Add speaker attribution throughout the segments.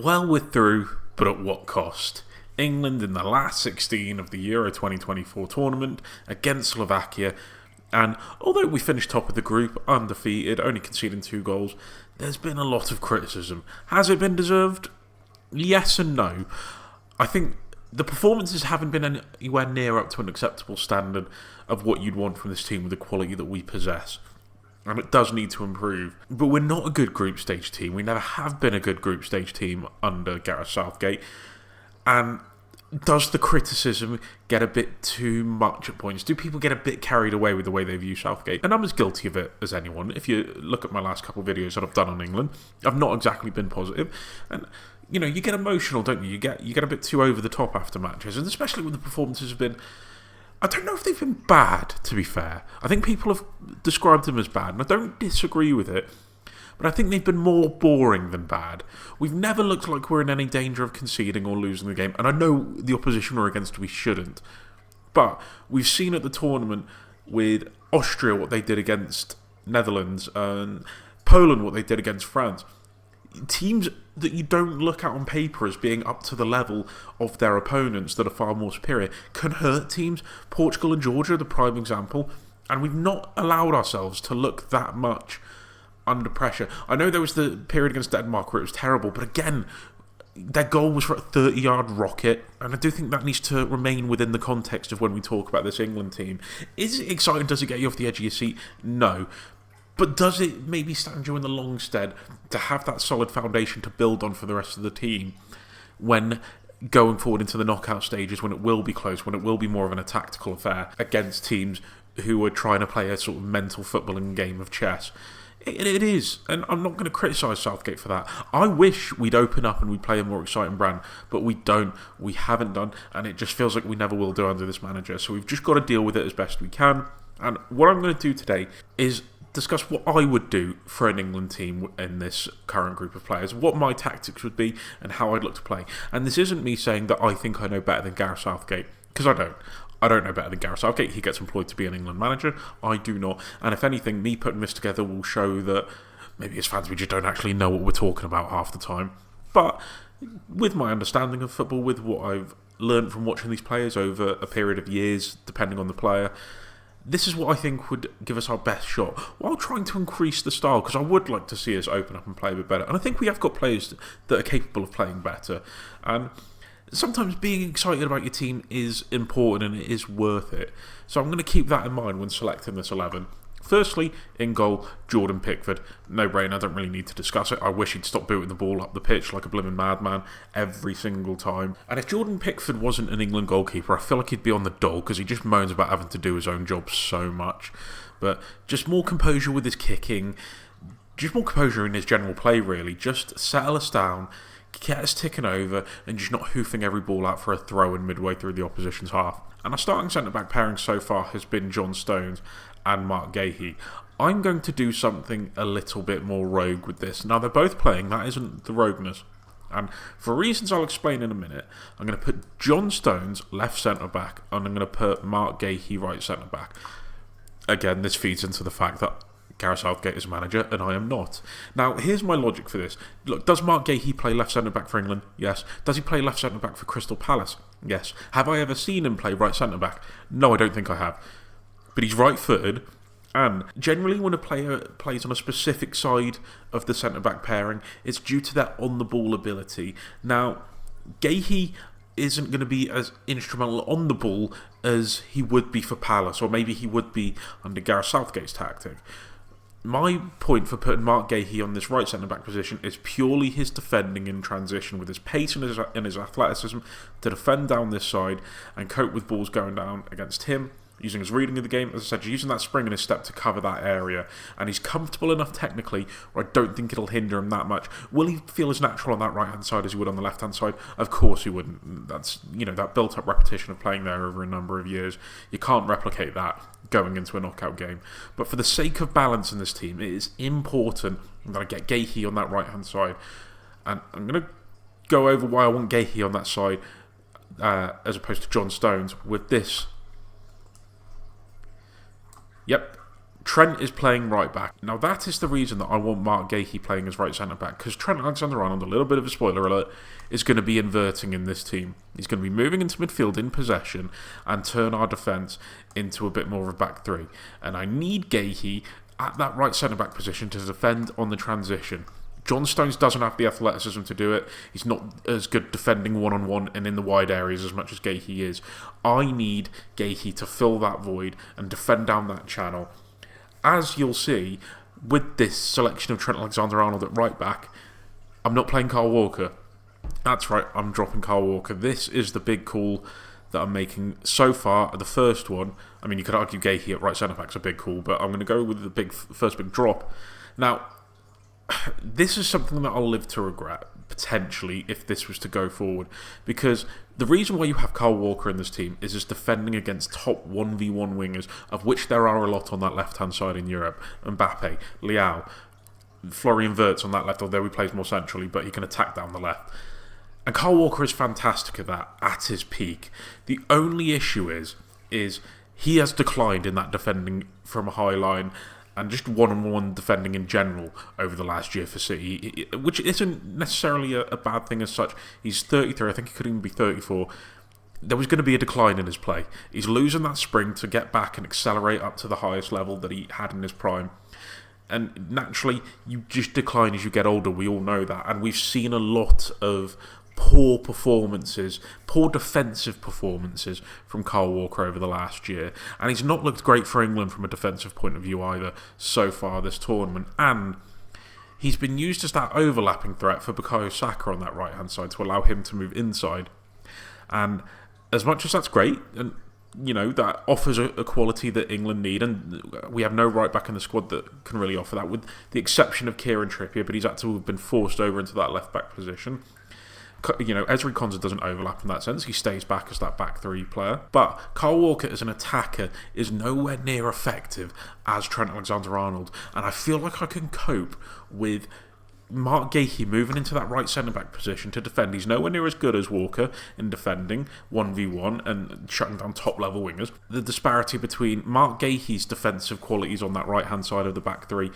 Speaker 1: Well, we're through, but at what cost? England in the last 16 of the Euro 2024 tournament against Slovakia, and although we finished top of the group, undefeated, only conceding 2 goals, there's been a lot of criticism. Has it been deserved? Yes and no. I think the performances haven't been anywhere near up to an acceptable standard of what you'd want from this team with the quality that we possess. And it does need to improve. But we're not a good group stage team. We never have been a good group stage team under Gareth Southgate. And does the criticism get a bit too much at points? Do people get a bit carried away with the way they view Southgate? And I'm as guilty of it as anyone. If you look at my last couple of videos that I've done on England, I've not exactly been positive. And you know, you get emotional, don't you? You get a bit too over the top after matches, and especially when the performances have been, I don't know if they've been bad, to be fair. I think people have described them as bad, and I don't disagree with it. But I think they've been more boring than bad. We've never looked like we're in any danger of conceding or losing the game. And I know the opposition we're against we shouldn't. But we've seen at the tournament with Austria what they did against Netherlands and Poland what they did against France. Teams that you don't look at on paper as being up to the level of their opponents that are far more superior can hurt teams. Portugal and Georgia are the prime example. And we've not allowed ourselves to look that much under pressure. I know there was the period against Denmark where it was terrible, but again, their goal was for a 30-yard rocket, and I do think that needs to remain within the context of when we talk about this England team. Is it exciting? Does it get you off the edge of your seat? No. But does it maybe stand you in the long stead to have that solid foundation to build on for the rest of the team when going forward into the knockout stages, when it will be close, when it will be more of a tactical affair against teams who are trying to play a sort of mental footballing game of chess? It is, and I'm not going to criticise Southgate for that. I wish we'd open up and we'd play a more exciting brand, but we don't. We haven't done, and it just feels like we never will do under this manager. So we've just got to deal with it as best we can. And what I'm going to do today is discuss what I would do for an England team in this current group of players, what my tactics would be, and how I'd look to play. And this isn't me saying that I think I know better than Gareth Southgate, because I don't. I don't know better than Gareth Southgate. He gets employed to be an England manager. I do not. And if anything, me putting this together will show that maybe as fans we just don't actually know what we're talking about half the time. But with my understanding of football, with what I've learned from watching these players over a period of years, depending on the player, this is what I think would give us our best shot, while trying to increase the style, because I would like to see us open up and play a bit better. And I think we have got players that are capable of playing better. And sometimes being excited about your team is important and it is worth it. So I'm going to keep that in mind when selecting this 11. Firstly, in goal, Jordan Pickford. No brainer, I don't really need to discuss it. I wish he'd stop booting the ball up the pitch like a blooming madman every single time. And if Jordan Pickford wasn't an England goalkeeper, I feel like he'd be on the dole because he just moans about having to do his own job so much. But just more composure with his kicking, just more composure in his general play really. Just settle us down, get us ticking over, and just not hoofing every ball out for a throw in midway through the opposition's half. And our starting centre-back pairing so far has been John Stones and Marc Guéhi. I'm going to do something a little bit more rogue with this. Now, they're both playing, that isn't the rogueness. And for reasons I'll explain in a minute, I'm going to put John Stones left centre-back, and I'm going to put Marc Guéhi right centre-back. Again, this feeds into the fact that Gareth Southgate is manager and I am not. Now, here's my logic for this. Look, does Marc Guéhi play left centre-back for England? Yes. Does he play left centre-back for Crystal Palace? Yes. Have I ever seen him play right centre-back? No, I don't think I have. But he's right-footed, and generally when a player plays on a specific side of the centre-back pairing, it's due to their on-the-ball ability. Now, Guéhi isn't going to be as instrumental on the ball as he would be for Palace, or maybe he would be under Gareth Southgate's tactic. My point for putting Marc Guéhi on this right centre-back position is purely his defending in transition, with his pace and his athleticism to defend down this side and cope with balls going down against him, using his reading of the game, as I said, using that spring in his step to cover that area. And he's comfortable enough technically where I don't think it'll hinder him that much. Will he feel as natural on that right-hand side as he would on the left-hand side? Of course he wouldn't. That's, that built-up repetition of playing there over a number of years. You can't replicate that going into a knockout game. But for the sake of balance in this team, it is important that I get Guéhi on that right-hand side. And I'm going to go over why I want Guéhi on that side as opposed to John Stones with this. Yep, Trent is playing right back. Now, that is the reason that I want Mark Gahey playing as right centre-back, because Trent Alexander-Arnold, a little bit of a spoiler alert, is going to be inverting in this team. He's going to be moving into midfield in possession and turn our defence into a bit more of a back three. And I need Gahey at that right centre-back position to defend on the transition. John Stones doesn't have the athleticism to do it. He's not as good defending one-on-one and in the wide areas as much as Gahey is. I need Gahey to fill that void and defend down that channel. As you'll see, with this selection of Trent Alexander-Arnold at right back, I'm not playing Kyle Walker. That's right, I'm dropping Kyle Walker. This is the big call that I'm making so far. The first one, I mean, you could argue Gahey at right centre-back's a big call, but I'm going to go with the first big drop. Now, this is something that I'll live to regret, potentially, if this was to go forward. Because the reason why you have Kyle Walker in this team is his defending against top 1v1 wingers, of which there are a lot on that left-hand side in Europe. Mbappe, Leao, Florian Wirtz on that left, although he plays more centrally, but he can attack down the left. And Kyle Walker is fantastic at that, at his peak. The only issue is he has declined in that defending from a high line and just one-on-one defending in general over the last year for City, which isn't necessarily a bad thing as such. He's 33, I think he could even be 34. There was going to be a decline in his play. He's losing that spring to get back and accelerate up to the highest level that he had in his prime. And naturally, you just decline as you get older, we all know that. And we've seen a lot of poor performances, poor defensive performances from Kyle Walker over the last year. And he's not looked great for England from a defensive point of view either so far this tournament. And he's been used as that overlapping threat for Bukayo Saka on that right-hand side to allow him to move inside. And as much as that's great, and you know, that offers a quality that England need, and we have no right back in the squad that can really offer that, with the exception of Kieran Trippier, but he's had to have been forced over into that left back position. You know, Ezri Konsa doesn't overlap in that sense. He stays back as that back three player. But Kyle Walker as an attacker is nowhere near effective as Trent Alexander-Arnold. And I feel like I can cope with Mark Gahey moving into that right centre-back position to defend. He's nowhere near as good as Walker in defending 1v1 and shutting down top-level wingers. The disparity between Mark Gahey's defensive qualities on that right-hand side of the back three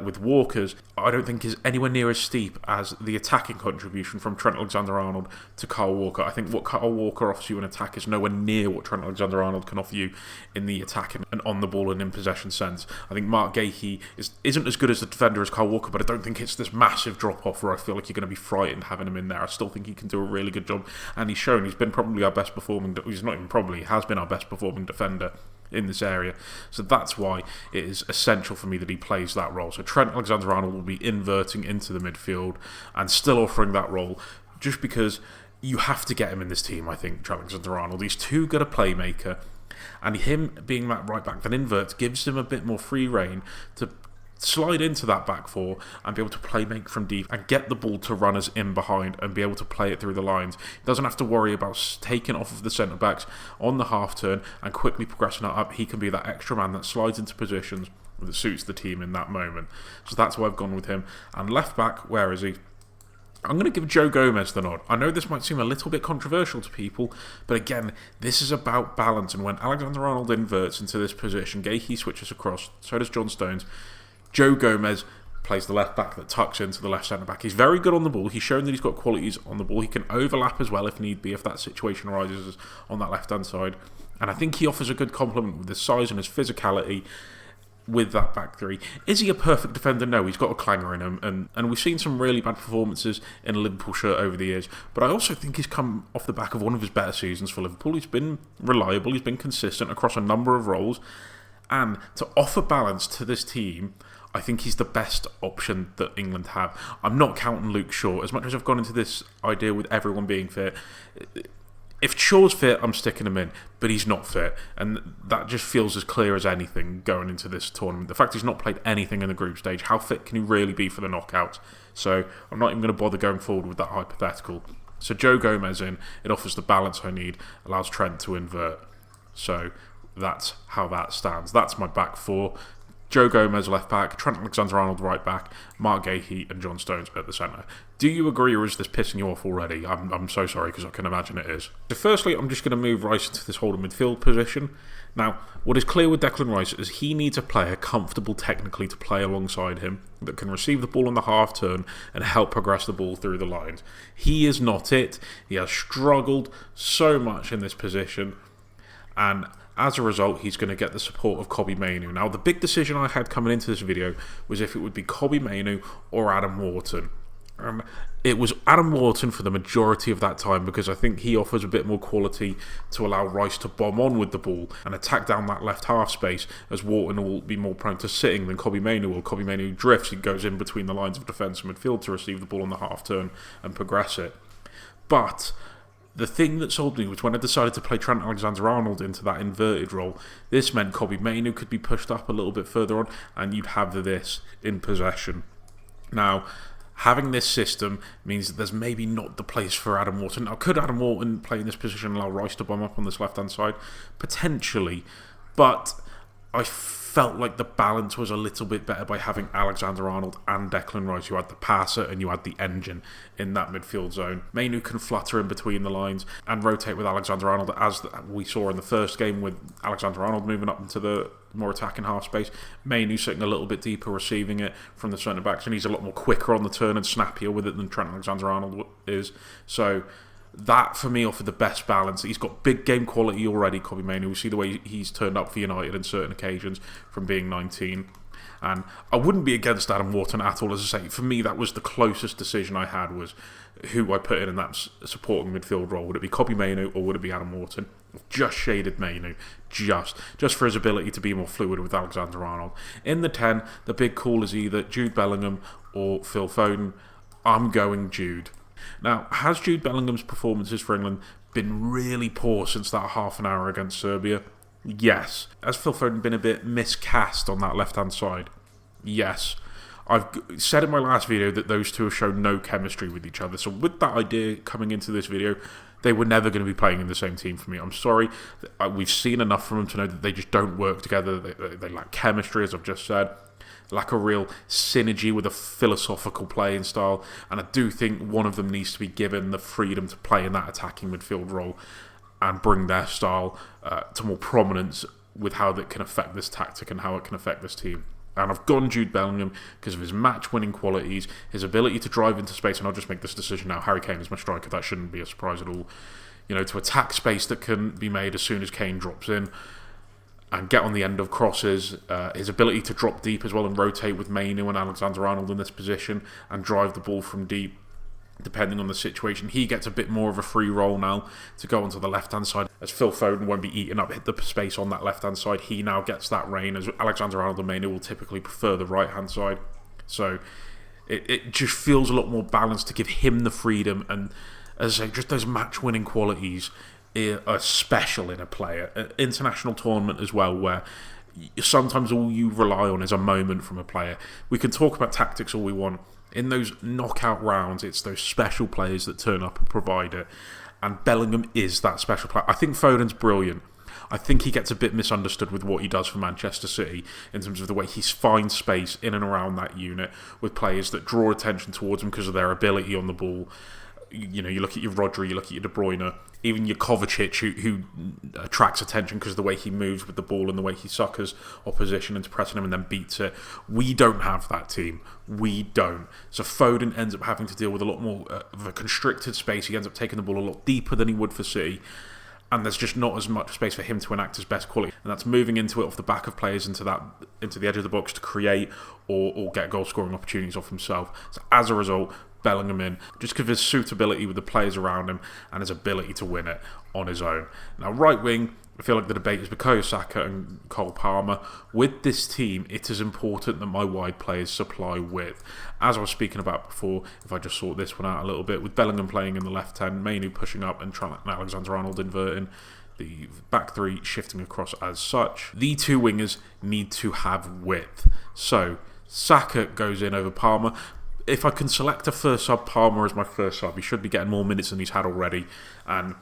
Speaker 1: with Walker's, I don't think is anywhere near as steep as the attacking contribution from Trent Alexander-Arnold to Kyle Walker. I think what Kyle Walker offers you in attack is nowhere near what Trent Alexander-Arnold can offer you in the attack and on the ball and in possession sense. I think Mark Gahey isn't as good as a defender as Kyle Walker, but I don't think it's this massive drop-off where I feel like you're going to be frightened having him in there. I still think he can do a really good job, and he's been probably our best performing, he's not even probably, he has been our best performing defender in this area. So that's why it is essential for me that he plays that role. So Trent Alexander-Arnold will be inverting into the midfield and still offering that role, just because you have to get him in this team, I think, Trent Alexander-Arnold. He's too good a playmaker, and him being that right back that inverts gives him a bit more free rein to slide into that back four and be able to play make from deep and get the ball to runners in behind and be able to play it through the lines. He doesn't have to worry about taking off of the centre backs on the half turn and quickly progressing it up. He can be that extra man that slides into positions that suits the team in that moment. So that's why I've gone with him. And left back, where is he? I'm going to give Joe Gomez the nod. I know this might seem a little bit controversial to people, but again, this is about balance. And when Alexander-Arnold inverts into this position, Gahey switches across, so does John Stones. Joe Gomez plays the left back that tucks into the left centre back. He's very good on the ball. He's shown that he's got qualities on the ball. He can overlap as well if need be, if that situation arises on that left hand side. And I think he offers a good complement with his size and his physicality with that back three. Is he a perfect defender? No, he's got a clanger in him, and we've seen some really bad performances in a Liverpool shirt over the years, but I also think he's come off the back of one of his better seasons for Liverpool. He's been reliable, he's been consistent across a number of roles, and to offer balance to this team, I think he's the best option that England have. I'm not counting Luke Shaw. As much as I've gone into this idea with everyone being fit, if Shaw's fit, I'm sticking him in, but he's not fit, and that just feels as clear as anything going into this tournament. The fact he's not played anything in the group stage, how fit can he really be for the knockouts? So I'm not even going to bother going forward with that hypothetical. So Joe Gomez in, it offers the balance I need, allows Trent to invert. So that's how that stands. That's my back four. Joe Gomez left back, Trent Alexander-Arnold right back, Mark Gahey and John Stones at the centre. Do you agree, or is this pissing you off already? I'm so sorry, because I can imagine it is. So firstly, I'm just going to move Rice into this holding midfield position. Now, what is clear with Declan Rice is he needs a player comfortable technically to play alongside him, that can receive the ball on the half turn and help progress the ball through the lines. He is not it. He has struggled so much in this position, and as a result, he's going to get the support of Kobbie Mainoo. Now, the big decision I had coming into this video was if it would be Kobbie Mainoo or Adam Wharton. It was Adam Wharton for the majority of that time, because I think he offers a bit more quality to allow Rice to bomb on with the ball and attack down that left half space, as Wharton will be more prone to sitting than Kobbie Mainoo will. Kobbie Mainoo drifts, he goes in between the lines of defence and midfield to receive the ball on the half turn and progress it. But the thing that sold me was when I decided to play Trent Alexander-Arnold into that inverted role. This meant Kobbie Mainoo could be pushed up a little bit further on, and you'd have this in possession. Now, having this system means that there's maybe not the place for Adam Wharton. Now, could Adam Wharton play in this position and allow Rice to bomb up on this left-hand side? Potentially, but I felt like the balance was a little bit better by having Alexander-Arnold and Declan Rice. You had the passer and you had the engine in that midfield zone. Mainoo can flutter in between the lines and rotate with Alexander-Arnold, as we saw in the first game with Alexander-Arnold moving up into the more attacking half space. Mainoo sitting a little bit deeper, receiving it from the centre backs, and he's a lot more quicker on the turn and snappier with it than Trent Alexander-Arnold is. So that, for me, offered the best balance. He's got big game quality already, Kobbie Mainoo. We see the way he's turned up for United in certain occasions from being 19. And I wouldn't be against Adam Wharton at all. As I say, for me, that was the closest decision I had, was who I put in that supporting midfield role. Would it be Kobbie Mainoo or would it be Adam Wharton? Just shaded Mainoo, just for his ability to be more fluid with Alexander-Arnold. In the 10, the big call is either Jude Bellingham or Phil Foden. I'm going Jude. Now, has Jude Bellingham's performances for England been really poor since that half an hour against Serbia? Yes. Has Phil Foden been a bit miscast on that left-hand side? Yes. I've said in my last video that those two have shown no chemistry with each other. So with that idea coming into this video, they were never going to be playing in the same team for me. I'm sorry. We've seen enough from them to know that they just don't work together. They lack chemistry, as I've just said. Lack a real synergy with a philosophical playing style. And I do think one of them needs to be given the freedom to play in that attacking midfield role and bring their style to more prominence with how that can affect this tactic and how it can affect this team. And I've gone Jude Bellingham because of his match-winning qualities, his ability to drive into space, and I'll just make this decision now. Harry Kane is my striker. That shouldn't be a surprise at all. You know, to attack space that can be made as soon as Kane drops in and get on the end of crosses. His ability to drop deep as well and rotate with Mainoo and Alexander-Arnold in this position and drive the ball from deep, depending on the situation. He gets a bit more of a free role now to go onto the left-hand side, as Phil Foden won't be eating up, hit the space on that left-hand side. He now gets that reign, as Alexander-Arnold and Mainoo will typically prefer the right-hand side. So it just feels a lot more balanced to give him the freedom, and as I say, just those match-winning qualities are special in a player. An international tournament as well, where sometimes all you rely on is a moment from a player. We can talk about tactics all we want. In those knockout rounds, it's those special players that turn up and provide it. And Bellingham is that special player. I think Foden's brilliant. I think he gets a bit misunderstood with what he does for Manchester City in terms of the way he finds space in and around that unit with players that draw attention towards him because of their ability on the ball. You know, you look at your Rodri, you look at your De Bruyne, even your Kovacic, who attracts attention because of the way he moves with the ball and the way he suckers opposition into pressing him and then beats it. We don't have that team. We don't. So Foden ends up having to deal with a lot more of a constricted space. He ends up taking the ball a lot deeper than he would for City. And there's just not as much space for him to enact his best quality. And that's moving into it off the back of players into the edge of the box to create or get goal-scoring opportunities off himself. So as a result, Bellingham in, just because of his suitability with the players around him and his ability to win it on his own. Now, right wing, I feel like the debate is Bukayo Saka and Cole Palmer. With this team, it is important that my wide players supply width. As I was speaking about before, if I just sort this one out a little bit, with Bellingham playing in the left 10, Mainoo pushing up and Alexander-Arnold inverting, the back three shifting across as such, the two wingers need to have width. So, Saka goes in over Palmer. If I can select a first sub, Palmer as my first sub. He should be getting more minutes than he's had already. And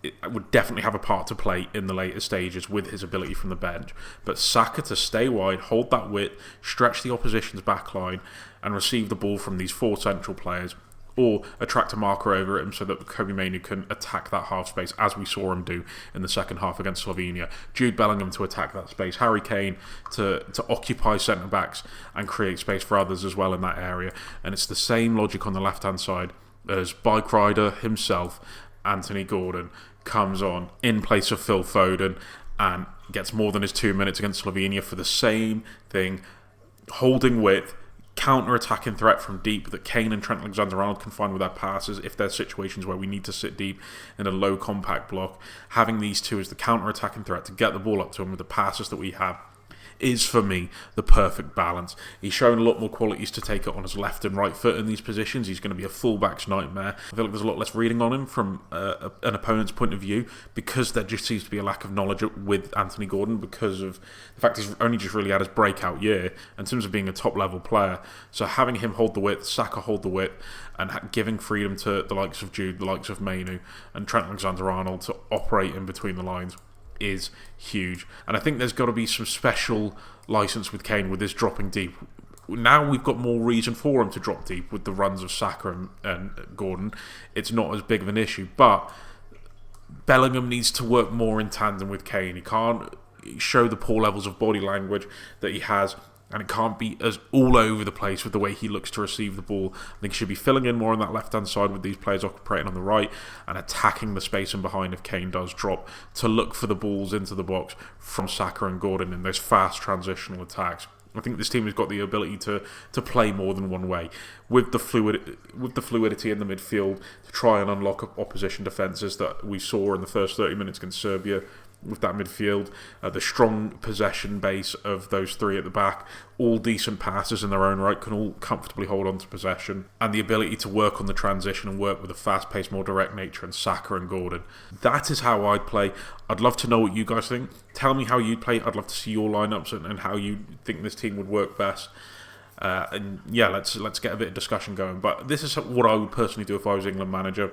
Speaker 1: it would definitely have a part to play in the later stages with his ability from the bench. But Saka to stay wide, hold that width, stretch the opposition's back line, and receive the ball from these 4 central players, or attract a marker over him so that Kobbie Mainoo can attack that half space, as we saw him do in the second half against Slovenia. Jude Bellingham to attack that space, Harry Kane to occupy centre-backs and create space for others as well in that area. And it's the same logic on the left-hand side as bike rider himself, Anthony Gordon, comes on in place of Phil Foden and gets more than his 2 minutes against Slovenia for the same thing, holding width, counter-attacking threat from deep that Kane and Trent Alexander-Arnold can find with their passes if there's situations where we need to sit deep in a low compact block. Having these two as the counter-attacking threat to get the ball up to him with the passes that we have is, for me, the perfect balance. He's shown a lot more qualities to take it on his left and right foot in these positions. He's going to be a fullback's nightmare. I feel like there's a lot less reading on him from an opponent's point of view, because there just seems to be a lack of knowledge with Anthony Gordon because of the fact he's only just really had his breakout year in terms of being a top-level player. So having him hold the width, Saka hold the width, and giving freedom to the likes of Jude, the likes of Mainoo, and Trent Alexander-Arnold to operate in between the lines is huge. And I think there's got to be some special license with Kane with this dropping deep. Now we've got more reason for him to drop deep with the runs of Saka and Gordon. It's not as big of an issue, but Bellingham needs to work more in tandem with Kane. He can't show the poor levels of body language that he has, and it can't be as all over the place with the way he looks to receive the ball. I think he should be filling in more on that left-hand side with these players operating on the right and attacking the space in behind if Kane does drop, to look for the balls into the box from Saka and Gordon in those fast transitional attacks. I think this team has got the ability to play more than one way, with the fluidity in the midfield to try and unlock opposition defences that we saw in the first 30 minutes against Serbia. With that midfield, the strong possession base of those 3 at the back, all decent passes in their own right, can all comfortably hold on to possession, and the ability to work on the transition and work with a fast-paced, more direct nature in Saka and Gordon. That is how I'd play. I'd love to know what you guys think. Tell me how you'd play. I'd love to see your lineups and how you think this team would work best. And yeah, let's get a bit of discussion going. But this is what I would personally do if I was England manager.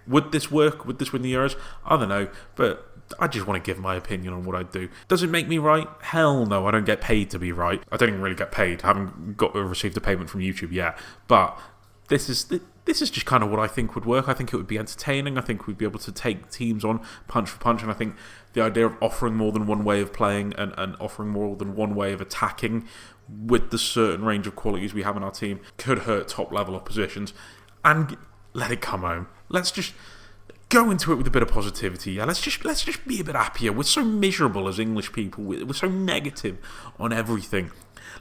Speaker 1: Would this work? Would this win the Euros? I don't know, but I just want to give my opinion on what I'd do. Does it make me right? Hell no, I don't get paid to be right. I don't even really get paid. I haven't received a payment from YouTube yet. But this is just kind of what I think would work. I think it would be entertaining. I think we'd be able to take teams on punch for punch. And I think the idea of offering more than one way of playing and offering more than one way of attacking with the certain range of qualities we have in our team could hurt top-level oppositions. And let it come home. Let's just go into it with a bit of positivity. Yeah, let's just be a bit happier. We're so miserable as English people. We're so negative on everything.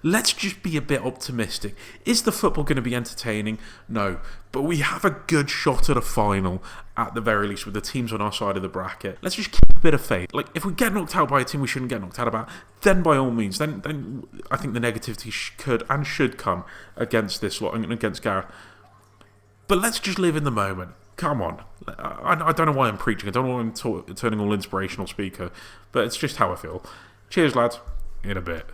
Speaker 1: Let's just be a bit optimistic. Is the football going to be entertaining? No. But we have a good shot at a final, at the very least, with the teams on our side of the bracket. Let's just keep a bit of faith. Like, if we get knocked out by a team we shouldn't get knocked out about, then by all means, then I think the negativity could and should come against this lot and against Gareth. But let's just live in the moment. Come on. I don't know why I'm preaching. I don't know why I'm turning all inspirational speaker. But it's just how I feel. Cheers, lads. In a bit.